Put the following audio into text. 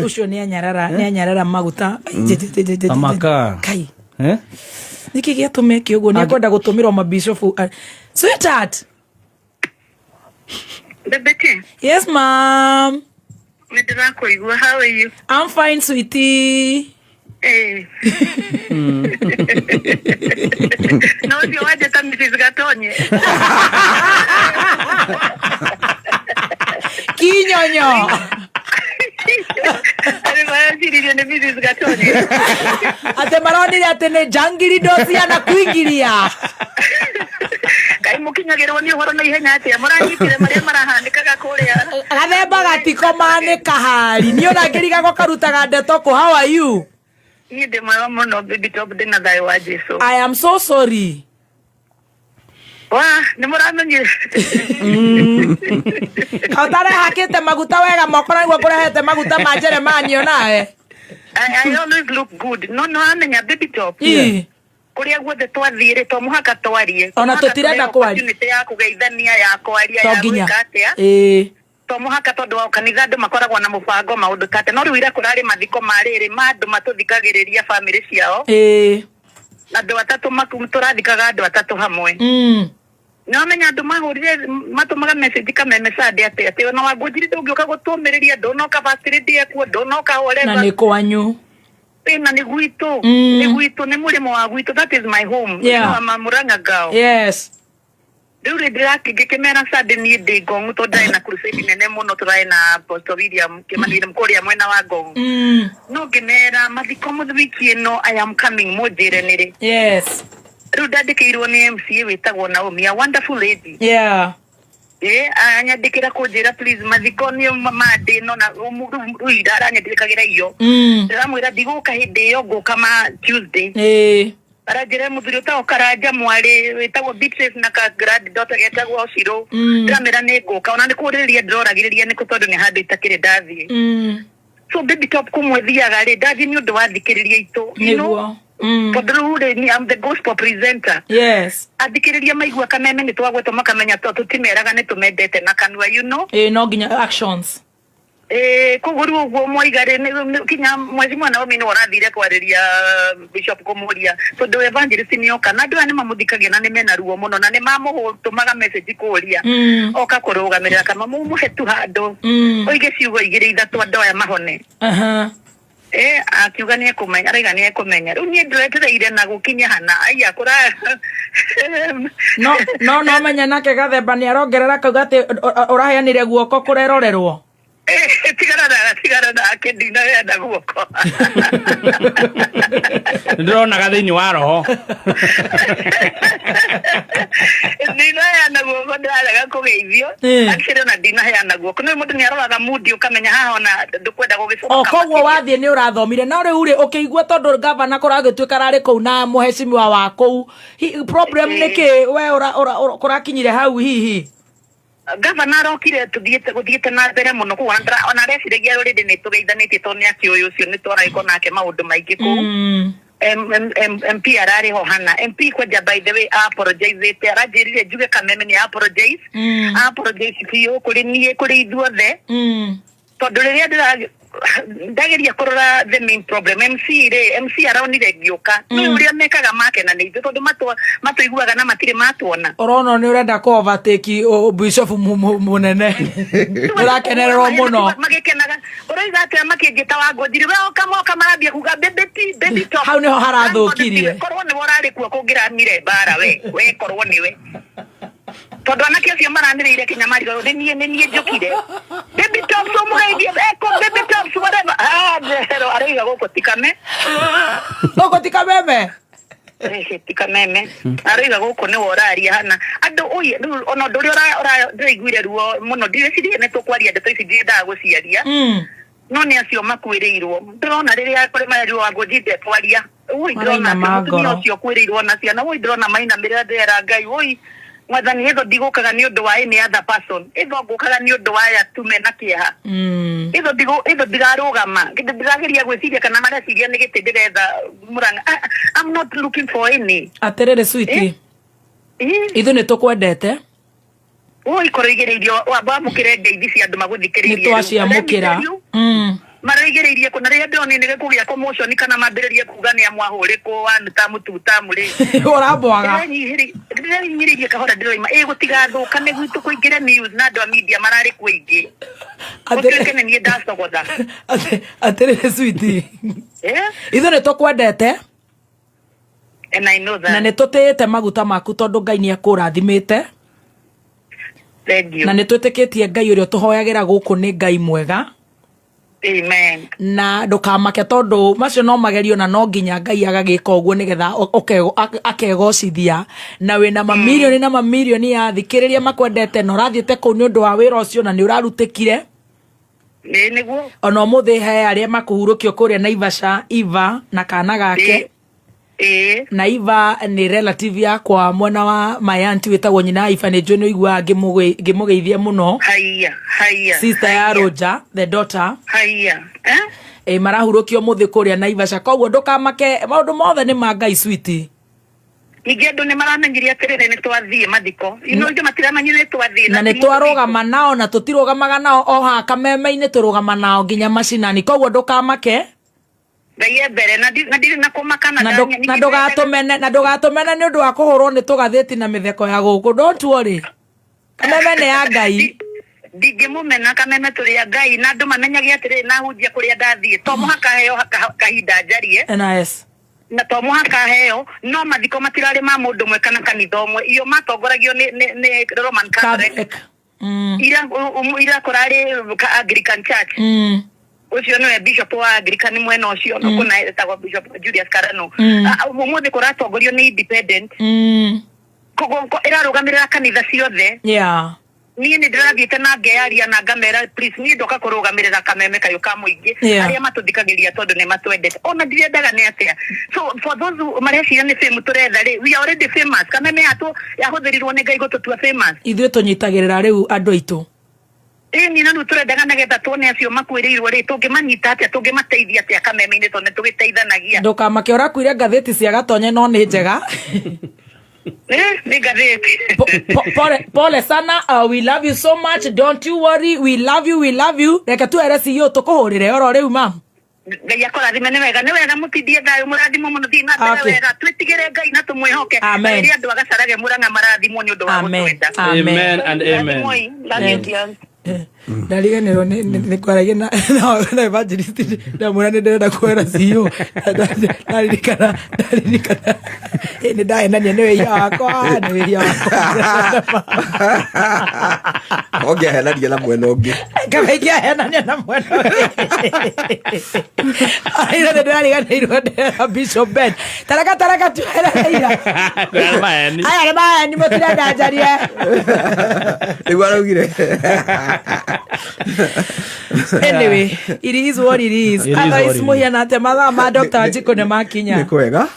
ucio ni anyarara maguta amaka kai niki giatume kiugo ni kwenda gutumirwo mabishofu sweetheart Bebete. Yes ma'am. How are you? I'm fine sweetie. Eh. No, si waje ta Mrs. Gatonye. Kinyonyo. Ale marasiririe ni Mrs. Gatonye. Ate maronire ate ne jangiri dosi ana kuingiria. Kai mukinyagirwo ni uhoro na ihenya ate muranyitire maria marahandikaga kuria. Gathemba gatiko manika hari. Ni ona ngiriga go karutaga ndeto ko how are you? Ni de mwa muno baby top de na dai wa Jesu. I am so sorry. Wa, ni muramenye. Kautare hakite maguta wega mokora igwa kurehete maguta ma Jeremani onae. I always look good. No amenya baby top. Kuria guothe twathire to muhaka twarie. Ona tutirenda kwari. Opportunity ya kugeithania ya kwaria ya gwikatia. To muhaka tondu wa kanitha andu makoragwo na mubango maundu tate no riu ira kurari mathiko mariri mandu matuthikagiriria family ciao andu atatu turathikaga andu atatu hamwe no menya andu mahurire matumaga message kameme sade ate ona wangujiri ndungiuka gutumiriria ndunoka facility ekuo ndunoka horeba na ni kwanyu na ni gwitu ni murimo wa gwitu. That is my home. Murang'a Gao. Yes. Dure diraki gekemera sade ni de gongu to dai na crusade nene muno turai na Apostle William Kimani mkoria mwena wa gongu no gemera mathiko muthiki no I am coming mojere nire. Yes. Rudadikirwo ni MC witagwo Naomi, a wonderful lady. Yeah. Anya dikira kujira please mathiko ni made no na ruida anya dikagira iyo ndamwira diguka hindi yo guka ma Tuesday arajire muthuri ta okaraja mwari witagwo Beatrice na ka grad daughter getagwo Shiro ndamira ni guka ona nikuriria ndoragiriria ni kutondu ni handu itakire ndathi so baby top kumwethiaga ri ndathi ni undu wathikiriria itu you know Podrure ni I'm the gospel presenter. Yes. Adikiriria maigua kameme ni twagwetwo makamenya to tutimeraga ni tumendete na kanwa you know. No ginya actions. Kuguru uguo moigare ni kinya mwezi mwana omi no rathire kwariria Bishop Komuria. So do evangelist ni oka na ndu ani mamuthikagia na ni mena ruo muno na ni mamutumaga message kuria. Oka kurugamirira kama mumuhe tu hando. Oige ciugo igire ithatu andoya mahone. Akiuga ni kumenya araiga ni kumenya riu ni ndiretereire na gukinya hana aya kura no menya nake Gathemba ni arongerera kauga ati uraheanire guoko kurerorerwo tigara na akendina ya guoko ndrona gathini wa roho ndina ya na guoko ndaraga kugeithio akire na ndina ya na guoko no mundu ni aroraga mudi ukamenya haha na ndukwenda gugicoka koguo wathie ni urathomire na uri uri ukiigua tondu governor kuragituika rari kuu na muheshimiwa wa kuu problem niki we kurakinyire hau hihi Governor okire tuthiete na mbere muno ku ona reciregia rurindi ni tugeithanitie to ni akioyo ucio ni twaragiko nake maundu maingi ku MP arari ho hana MP kwa by the way apologize te arajirire juge kameme ni apologize fiyo kuri nie kuri ithuothe tondu riria ndageria kurora the main problem MC aronire giuka ni uria mekaga make na ni tondu matuiguaga na matire matuona orono ni urenda ko overtake Bishop munene urakenererwo muno magikenaga uriga ati makingita wa ngojiri we okamoka marambia kuga baby top hau niho harathukirie korwo ni worari kuo kungiramire bara we korwo niwe tondu anake acio maraniriire kinyamarigo ni nie njukire baby top so mugeithie baby top so whatever zero ariga guko tikame tikameme ariga guko ni woraria hana andu uye ono nduri ora ndiraiguire ruo muno ndirecirie ni tukwaria ndeto ici ndiendaga guciaria no ni acio makwiriirwo ndrona riria kuri mario wa ngojite twaria ui ndrona mutumia ucio kwiriirwo na ciana ui ndrona mainamira ndera Ngai ui mwathani hizo ndigukaga ni undu wa any other person hizo ngukaga ni undu wa ya tume na kieha hizo ndigarugama ndirageria gwiciria kana mareciria ni giti ndiretha Murang'a I'm not looking for any aterere sweetie ithu ni tukwendete ui korigereirio wa mukire ngeithi cia andu maguthikiriria ni twaciamukira maraigereirie kuna ria ndone nige kugia commotion kana mambiririe kuga ni amwahuriko wan tamu ri urabwaga nyiririe kahora ndiroima gutigathuka ni gwitu kuingira news na andũ a media marari kuingi atekene ni ndacogotha atere sweetie ithu ni tukwendete and I know that na ni tutite maguta maku tondu Ngai ni akurathimite na ni twitikitie Ngai uria tuhoyagira guku ni Ngai mwega. Amen. Na ndukamake tondu macio no magerio na no nginya Ngai agagika uguo nigetha akegocithia na wina mamilioni na mamilioni ya thikiriria makwendete no rathiete ku ni undu wa wira ucio na ni urarutikire niguo ona muthi he aria makuhurukio kuria Naivasha Eva na kana gake na Eva ni relative yakwa mwana wa mayanti witagwo nyina Eva ni njwe igua ngimugeithia muno haya sister ya Roja the daughter haya marahurukio muthi kuria Naivasha koguo ndukamake maundu mothe ni ma Ngai sweetie ninge andu ni maramenyiria atiriri ni twathie mathiko ino matiramanyire twathie na ni twarugama nao na tutirugamaga nao oha kameme-ini turugama nao nginya macinani koguo ndukamake Ngai mbere na ndiri na kumakana na ndugatumene ni undu wa kuhurwo ni tugatheti na mitheko ya guku don't worry kameme ni ya Ngai ndingimumena kameme turi ya Ngai na andu mamenyage atiriri na hunjia kuria ndathie to muhaka heo kahinda njarie na to muhaka heo no mathiko matirari ma mundu mwe kana kanitha umwe iyo matongoragio ni Roman Catholic ira kurari Anglican Church ucio niwe bishop wa Anglican mwena ucio no kuna etagwo Bishop Julius Karano umuthi kuratongorio ni independent kogo irarugamirira kanitha ciothe niĩ nĩ ndĩrathiĩte na ngearia na ngamera please niĩ ndoka kũrũgamĩrĩra kameme kayo ka mũingĩ arĩa matũthikagĩria tondũ nĩ matwendete ona ndirendaga nĩ atĩa so for those mareciria nĩ fame tũretha rĩ we are already famous kameme yahũthĩrirwo nĩ Ngai gũtũtua famous ithuĩ tũnyitagĩrĩra rĩu andũ aitũ ni na tũrendaga nĩgetha tuone acio makwĩrĩirwo rĩ tũngĩmanyita atĩa tũngĩmateithia atĩa kameme-inĩ tondũ tũgĩteithanagia ndũkamake ũrakuire ngathĩti cia gatonye no nĩ njega Pole sana, we love you so much, don't you worry, we love you reke tu eresi yo tukuhurire oro riu mam Ngai akorathime ni wega mutindie thayo murathimo muno thina wega twitigire Ngai na tumwihoke iri andu agacarage muranga marathimo ni undu wa gutwenda amen and amen ndariganirwo ni kwaragia na evangelist ndamwira ni ndenda kwera CEO ndaririkana ni ndahenania ni wĩia wakwa ongehenania na mwena ũngĩ kamengĩahenania na mwena aira nĩ ndĩrariganĩirwo ndĩrera Bishop Ben taraka twerereira aya nĩ maheni mũtirenda njarie nĩguo araugire anyway it is what it is otherwise muhiana atĩ mathaa ma Dr. Wanjiku nĩ makinya nĩ kwega